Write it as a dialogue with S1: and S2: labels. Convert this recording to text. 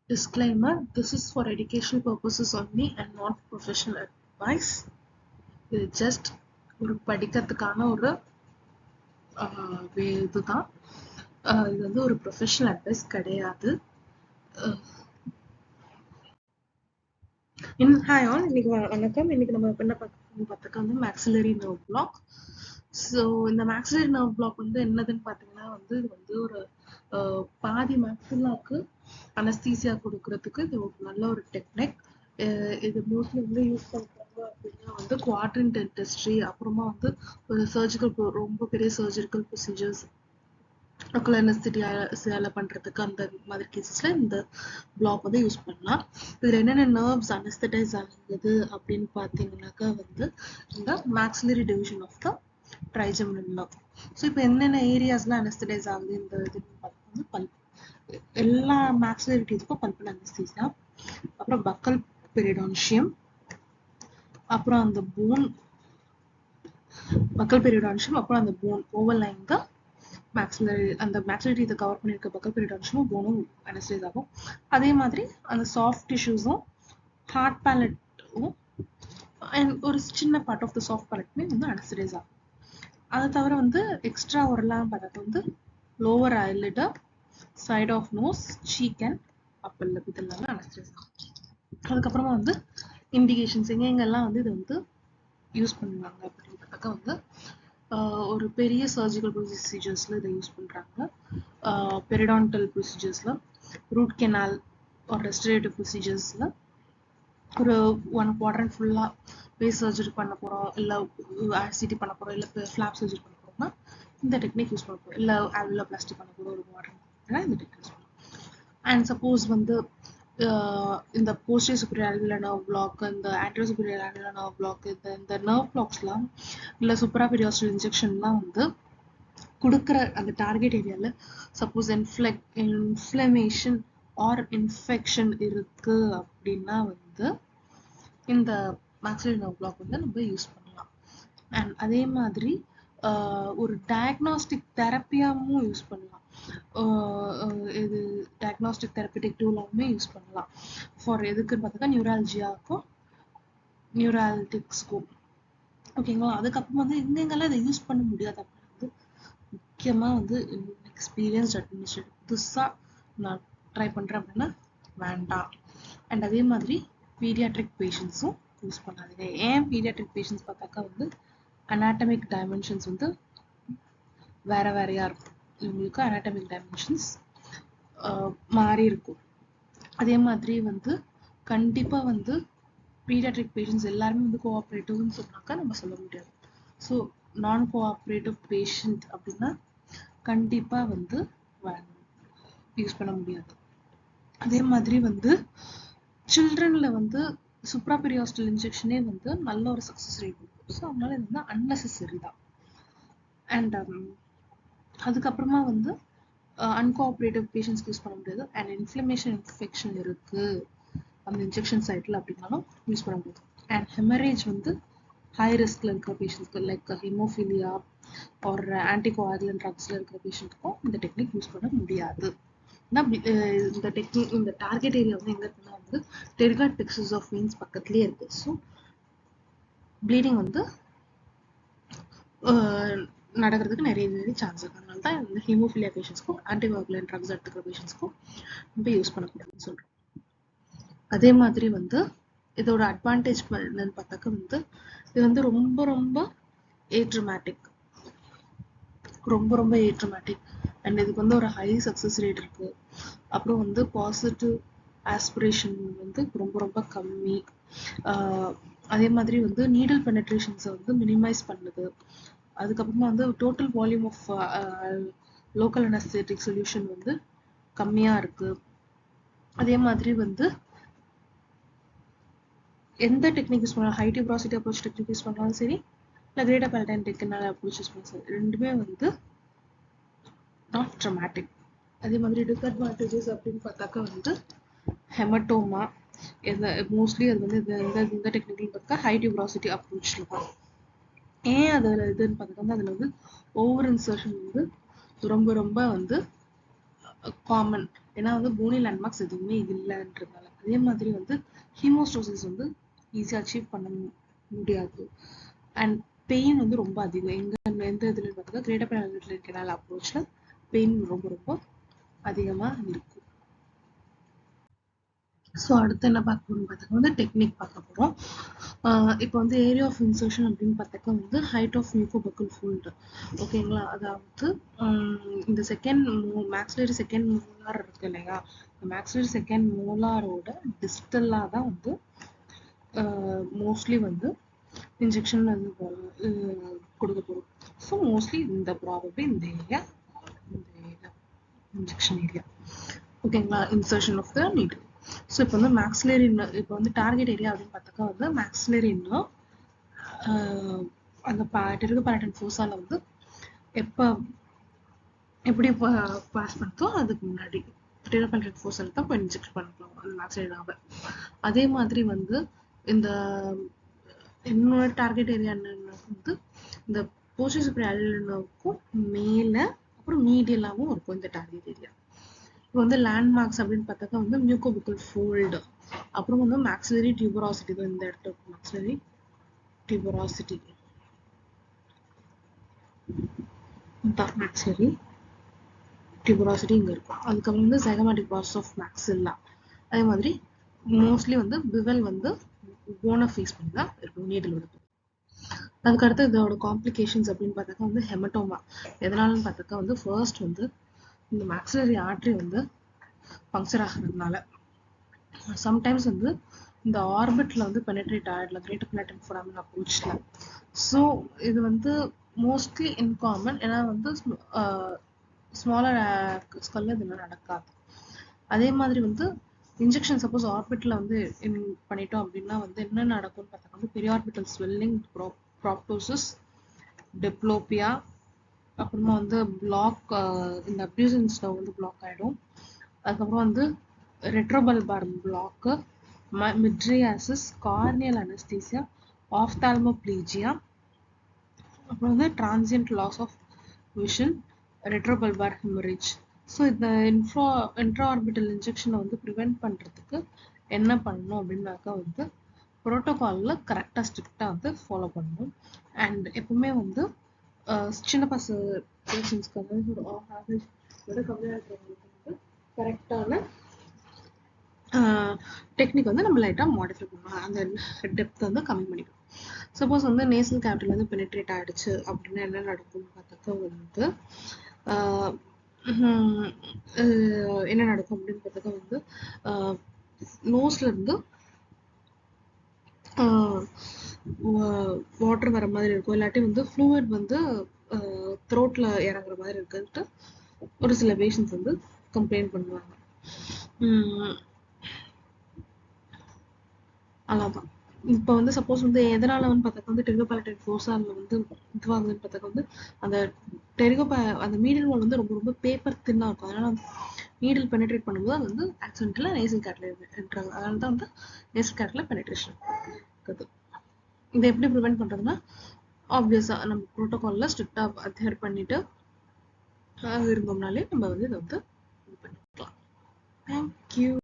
S1: Disclaimer: This is for educational purposes only and not professional advice. இது just ஒரு படிக்கிறதுக்கான ஒரு இதுதான். இது வந்து ஒரு ப்ரொஃபஷனல் அட்வைஸ் கிடையாது. ஹாய் ஆல், இன்னைக்கு வணக்கம். இன்னைக்கு நம்ம என்ன பார்த்துக்க வந்து மேக்ஸிலரி நர்வ் பிளாக். ஸோ இந்த மேக்ஸிலரி நர்வ் பிளாக் வந்து என்னதுன்னு பார்த்தீங்கன்னா வந்து இது வந்து ஒரு பாதி மேக்ஸிலாக்கு அனஸ்தீசியா கொடுக்கறதுக்கு இது ஒரு நல்ல ஒரு டெக்னிக். இது மோஸ்ட்லி வந்து யூஸ் பண்ணுறாங்க அப்படின்னா வந்து குவாட்ரண்ட் டென்டிஸ்ட்ரி, அப்புறமா வந்து ஒரு சர்ஜிக்கல், ரொம்ப பெரிய சர்ஜிக்கல் ப்ரொசீஜர்ஸ், லோக்கல் அனஸ்தீசியால பண்றதுக்கு அந்த மாதிரி கேசஸ்ல இந்த பிளாக் வந்து யூஸ் பண்ணலாம். இதுல என்னென்ன நர்வ்ஸ் அனஸ்தடைஸ் ஆகுது அப்படின்னு பார்த்தீங்கன்னாக்கா வந்து இந்த maxillary division of the trigeminal nerve. So இப்போ என்னென்ன ஏரியாஸ்லாம் அனஸ்தடைஸ் ஆகுது இந்த இதுன்னு பார்த்தீங்கன்னா பல்ப், எல்லா மேக்ஸிலரி டீத்துக்கும் பல்பல் அனஸ்தீசியா, அப்புறம் பக்கல் பெரிடான்ஷியம், அப்புறம் அந்த போன் பக்கல் பெரிடான்ஷியம், அப்புறம் அந்த போன் ஓவர்லைங் த மேக்ஸிலரி, அந்த மேக்ஸிலரி இதை கவர் பண்ணியிருக்க பக்கல் பெரிடான்ஷியமும் போனும் அனஸ்டைஸ் ஆகும். அதே மாதிரி அந்த சாஃப்ட் டிஷ்யூஸும் ஹார்ட் பேலட்டும் அண்ட் ஒரு சின்ன பார்ட் ஆஃப் த சாஃப்ட் பேலட்டுமே வந்து அனஸ்டைஸ் ஆகும். அதை தவிர வந்து எக்ஸ்ட்ரா ஒரெல்லாம் பார்த்தா வந்து lower eyelid, side of nose, cheek and upper lip இதெல்லாம் அனஸ்டைஸ் ஆகும். அதுக்கப்புறமா வந்து இண்டிகேஷன்ஸ் எங்கெங்கெல்லாம் வந்து இதை வந்து யூஸ் பண்ணுவாங்க அப்படின்னு பார்த்தாக்கா வந்து ஒரு பெரிய சர்ஜிக்கல் ப்ரொசீஜர்ஸில் இதை யூஸ் பண்ணுறாங்க. பெரிடான்டல் ப்ரொசீஜர்ஸில், ரூட் கெனால் ஒரு ரெஸ்டரேட்டிவ் ப்ரொசீஜர்ஸில், ஒரு 1 குவாட்ரண்ட் ஃபுல்லாக பேஸ் சர்ஜரி பண்ண போகிறோம், இல்லை ஆர்சிடி பண்ண போகிறோம், இல்லை ஃப்ளாப் சர்ஜரி பண்ண போகிறோம்னா இந்த டெக்னிக் யூஸ் பண்ண போகிறோம், இல்லை ஆல்விலர் பிளாஸ்டிக் பண்ண போகிறோம் ஒரு குவாட்ரண்ட் இந்த டெக்னிக் யூஸ் பண்ணலாம். அண்ட் சப்போஸ் வந்து இந்த posterior superior angular nerve block, இந்த anterior superior angular nerve block, இந்த நர்வ் பிளாக்ஸ்லாம் இல்லை சூப்பராபெரியாஸ்டல் இன்ஜெக்ஷன்லாம் வந்து கொடுக்குற அந்த டார்கெட் ஏரியாவில் சப்போஸ் இன்ஃப்ளமேஷன் ஆர் இன்ஃபெக்ஷன் இருக்கு அப்படின்னா வந்து இந்த மேக்ஸிலரி நர்வ் பிளாக் வந்து நம்ம யூஸ் பண்ணலாம். அண்ட் அதே மாதிரி ஒரு டயக்னாஸ்டிக் தெரப்பியாகவும் யூஸ் பண்ணலாம். இது டயக்னாஸ்டிக் தெரப்பிட்டிக் டூலாகவுமே யூஸ் பண்ணலாம். ஃபார் எதுக்குன்னு பார்த்தா நியூராலஜியாவுக்கும் நியூராலிட்டிக்ஸ்க்கும், ஓகேங்களா. அதுக்கப்புறம் வந்து எங்கெங்கெல்லாம் இதை யூஸ் பண்ண முடியாது அப்படின்னு வந்து முக்கியமாக வந்து எக்ஸ்பீரியன்ஸ்ட் அட்மினிஸ்ட்ரேட்டர் புதுசாக நான் ட்ரை பண்ணுறேன் அப்படின்னா வேண்டாம். அண்ட் அதே மாதிரி பீடியாட்ரிக் பேஷண்ட்ஸும் யூஸ் பண்ணாதீங்க. ஏன் பீடியாட்ரிக் பேஷண்ட்ஸ் பார்த்தாக்கா வந்து அனாட்டமிக் டைமென்ஷன்ஸ் வந்து வேற வேறையா இருக்கும். இவங்களுக்கு அனாட்டமிக் டைமென்ஷன்ஸ் மாறி இருக்கும். அதே மாதிரி வந்து கண்டிப்பா வந்து பீடியாட்ரிக் பேஷண்ட்ஸ் எல்லாருமே வந்து கோஆப்ரேட்டிவ்னு சொன்னாக்கா நம்ம சொல்ல முடியாது. ஸோ நான் கோஆப்ரேட்டிவ் பேஷண்ட் அப்படின்னா கண்டிப்பா வந்து யூஸ் பண்ண முடியாது. அதே மாதிரி வந்து சில்ட்ரன்ல வந்து சூப்ராபெரியாஸ்டல் இன்ஜெக்ஷனே வந்து நல்ல ஒரு சக்ஸஸ் ரேட் இருக்கும். ஸோ அதனால இது வந்து அன்னெசரி தான். அண்ட் அதுக்கப்புறமா வந்து அன்கோஆப்ரேட்டிவ் பேஷண்ட்ஸ்க்கு யூஸ் பண்ண முடியாது. அண்ட் இன்ஃப்ளமேஷன் இருக்கு அந்த இன்ஜெக்ஷன் சைட்டில் அப்படின்னாலும் யூஸ் பண்ண முடியாது. அண்ட் ஹெமரேஜ் வந்து ஹை ரிஸ்கில் இருக்கிற பேஷண்ட்ஸ்க்கு லைக் ஹீமோஃபிலியா ஒரு ஆன்டிகோஆகுலன்ட் ட்ரக்ஸில் இருக்கிற பேஷண்ட்டுக்கும் இந்த டெக்னிக் யூஸ் பண்ண முடியாது. இந்த டெக்னிக், இந்த டார்கெட் ஏரியா வந்து எங்க இருக்குன்னா வந்து டெரிகாட் பிளெக்ஸஸ் ஆஃப் வெயின்ஸ் பக்கத்துலேயே இருக்கு. ஸோ ப்ளீடிங் வந்து நடக்கிறதுக்கு நிறைய சான்ஸ் இருக்கு. அதனால தான் இந்த ஹீமோஃபிலியா பேஷண்ட்ஸ்க்கும் ஆன்டிகோஆகுலன்ட் ட்ரக்ஸ் எடுத்துக்கிற பேஷண்ட்ஸ்க்கும் நம்ம யூஸ் பண்ணக்கூடாதுன்னு சொல்கிறோம். அதே மாதிரி வந்து இதோட அட்வான்டேஜ் என்னன்னு பார்த்தாக்க வந்து இது வந்து ரொம்ப ரொம்ப ஏட்ரமேட்டிக், ரொம்ப ஏட்ரமேட்டிக். அண்ட் இதுக்கு வந்து ஒரு ஹை சக்ஸஸ் ரேட் இருக்கு. அப்புறம் வந்து பாசிட்டிவ் ஆஸ்பிரேஷன் வந்து ரொம்ப கம்மி. அதே மாதிரி வந்து நீடல் பெனட்ரேஷன்ஸை வந்து மினிமைஸ் பண்ணுது. அதுக்கப்புறமா வந்து total volume of local anaesthetic solution வந்து கம்மியாக இருக்கு. அதே மாதிரி வந்து எந்த டெக்னிக் யூஸ் பண்ணலாம், high tuberosity approach technique use பண்ணாலும் சரி, இல்லை greater palatine technique approach use பண்ணாலும் சரி, ரெண்டுமே வந்து நாட் ட்ரமாட்டிக். அதே மாதிரி டிஸ்அட்வான்டேஜஸ் அப்படின்னு பார்த்தாக்கா வந்து ஹெமட்டோமா, மோஸ்ட்லி அது வந்து இந்த டெக்னிக்கல் பார்த்தா ஹை டியூப்ராசிட்டி அப்ரோச்சில் தான். ஏன் அதில் இதுன்னு பார்த்தா வந்து அதில் வந்து ஓவர் இன்சர்ஷன் வந்து ரொம்ப வந்து காமன். ஏன்னா வந்து போனி லேண்ட்மார்க்ஸ் எதுவுமே இல்லைன்றதுனால. அதே மாதிரி வந்து ஹீமோஸ்டோசிஸ் வந்து ஈஸியாக அச்சீவ் பண்ண முடியாது. அண்ட் பெயின் வந்து ரொம்ப அதிகம். எந்த இதுல பார்த்தா கிரேட்டர் பேரல் கெனால் அப்ரோச்ல பெயின் ரொம்ப ரொம்ப அதிகமாக இருக்கும். ஸோ அடுத்து என்ன பார்க்க போறோம்னு பார்த்தாக்க வந்து டெக்னிக் பார்க்க போகிறோம். இப்போ வந்து ஏரியா ஆஃப் இன்சர்ஷன் அப்படின்னு பார்த்தாக்க வந்து ஹைட் ஆஃப் மியூகோபக்கல் ஃபோல்டு. ஓகேங்களா? அதாவது இந்த மேக்ஸிலரி செகண்ட் மோலார் இருக்கு இல்லையா? மேக்ஸிலரி செகண்ட் மோலாரோட டிஸ்டலாக தான் வந்து மோஸ்ட்லி வந்து இன்ஜெக்ஷன் வந்து கொடுக்க போகிறோம். ஸோ மோஸ்ட்லி இந்த ப்ராபப்ளி இந்த ஏரியா இன்ஜெக்ஷன் ஏரியா. ஓகேங்களா? Insertion of the needle. So இப்போ வந்து மேக்ஸிலரி இப்போ வந்து டார்கெட் ஏரியா அப்படின்னு பார்த்தாக்கா வந்து மேக்ஸிலரி அந்த டெரிகோபேரடைன் ஃபோஸால வந்து எப்படி பாஸ் பண்ணுதோ அதுக்கு முன்னாடி டெரிகோபேரடைன் ஃபோஸால தான் இப்போ இன்ஜெக்ட் பண்ணலாம் அந்த மேக்ஸிலரினாவை. அதே மாதிரி வந்து இந்த என்னோட டார்கெட் ஏரியா என்னன்னா வந்து இந்த போஸ்டீரியர் அலினோவுக்கும் மேலே அப்புறம் மீடியலாகவும் இருக்கும் இந்த டார்கெட் ஏரியா. இப்போ வந்து லேண்ட்மார்க்ஸ் அப்படின்னு பார்த்தாக்கா வந்து மியூகோபக்கல் ஃபோல்டு, அப்புறம் வந்து மேக்ஸிலரி டியூபராசிட்டி தான் இந்த இடத்துல மேக்ஸிலரி டியூபராசிட்டி மேக்ஸிலரி டியூபராசிட்டி இங்கே இருக்கும். அதுக்கப்புறம் வந்து ஜைகோமேட்டிக் ப்ராசஸ் ஆஃப் மேக்ஸில்லா. அதே மாதிரி மோஸ்ட்லி வந்து பிவல் வந்து போனை ஃபேஸ் பண்ணி தான் இருக்கும் நீடில் இருக்கும். அதுக்கடுத்து இதோட காம்ப்ளிகேஷன்ஸ் அப்படின்னு பார்த்தாக்கா வந்து ஹெமட்டோமா. எதனாலன்னு பார்த்தாக்கா வந்து ஃபர்ஸ்ட் வந்து இந்த மேக்ஸிலரி ஆர்ட்ரி வந்து பங்க்சர் ஆகிறதுனால. சம்டைம்ஸ் வந்து இந்த ஆர்பிட்ல வந்து பெனட்ரேட் ஆகிடலாம் கிரேட்டர் பேரடைன் ஃபோராமன் அப்ரோச்ல. ஸோ இது வந்து மோஸ்ட்லி இன்காமன். ஏன்னா வந்து ஸ்மாலர் ஸ்கல்ல இதெல்லாம் நடக்காது. அதே மாதிரி வந்து இன்ஜெக்ஷன் சப்போஸ் ஆர்பிட்ல வந்து பண்ணிட்டோம் அப்படின்னா வந்து என்ன நடக்கும்னு பார்த்தா வந்து பெரியார்பிட்டல் ஸ்வெல்லிங், ப்ராப்டோசிஸ், டிப்ளோபியா, அப்புறமா வந்து பிளாக் இந்த அப்டியூசன் ஸ்டவ் வந்து பிளாக் ஆகிடும். அதுக்கப்புறம் வந்து retrobulbar block, mydriasis, corneal anaesthesia, ophthalmoplegia, அப்புறம் வந்து transient loss of vision, retrobulbar haemorrhage. So இந்த இன்ட்ராஆர்பிட்டல் இன்ஜெக்ஷனை வந்து ப்ரிவெண்ட் பண்ணுறதுக்கு என்ன பண்ணணும் அப்படின்னாக்கா வந்து ப்ரோட்டோகாலில் கரெக்டாக ஸ்ட்ரிக்டாக வந்து ஃபாலோ பண்ணணும். அண்ட் எப்பவுமே வந்து சின்ன பேஷண்ட்ஸ்க்கு வந்து ஒரு ஆவரேஜ் விட கம்மியாக இருக்கிறவங்களுக்கு வந்து கரெக்டான டெக்னிக் வந்து நம்ம லைட்டாக மாடிஃபை பண்ணலாம். அந்த டெப்த் வந்து கம்மி பண்ணிக்கணும். சப்போஸ் வந்து நேசல் கேவிட்டியில் வந்து பெனிட்ரேட் ஆகிடுச்சு அப்படின்னா என்ன நடக்கும்னு பார்த்தாக்கா வந்து என்ன நடக்கும் அப்படின்னு பார்த்தாக்கா வந்து நோஸ்ல இருந்து வாட்டர் வர மாதிரி இருக்கும். இல்லாட்டி வந்து ஃப்ளூயிட் வந்து த்ரோட்ல இறங்குற மாதிரி இருக்குன்ட்டு ஒரு சில பேஷண்ட்ஸ் வந்து கம்ப்ளைண்ட் பண்ணுவாங்க. அவ்வளோதான். இப்போ வந்து சப்போஸ் வந்து எதனால வந்து பார்த்தாக்கா வந்து டெரிகோபேரடைன் ஃபோஸால வந்து இதுவாகுதுன்னு பார்த்தாக்கா வந்து அந்த மீடியல் வால் வந்து ரொம்ப ரொம்ப பேப்பர் தின்னா இருக்கும். அதனால நீடில் பெனிட்ரேட் பண்ணும்போது அது வந்து ஆக்சிடென்ட்ல நேசல் கேட்ல என்ட்ராங்க. அதனால தான் வந்து நேசல் கேட்ல பெனிட்ரேஷன் இருக்குது. இதை எப்படி ப்ரிவெண்ட் பண்றதுன்னா ஆப்வியஸா நம்ம ப்ரோட்டோகால்ல ஸ்ட்ரிக்டா அட்ஹேர் பண்ணிட்டு இருந்தோம்னாலே நம்ம வந்து இதை வந்து இது பண்ணிக்கலாம். தேங்க்யூ.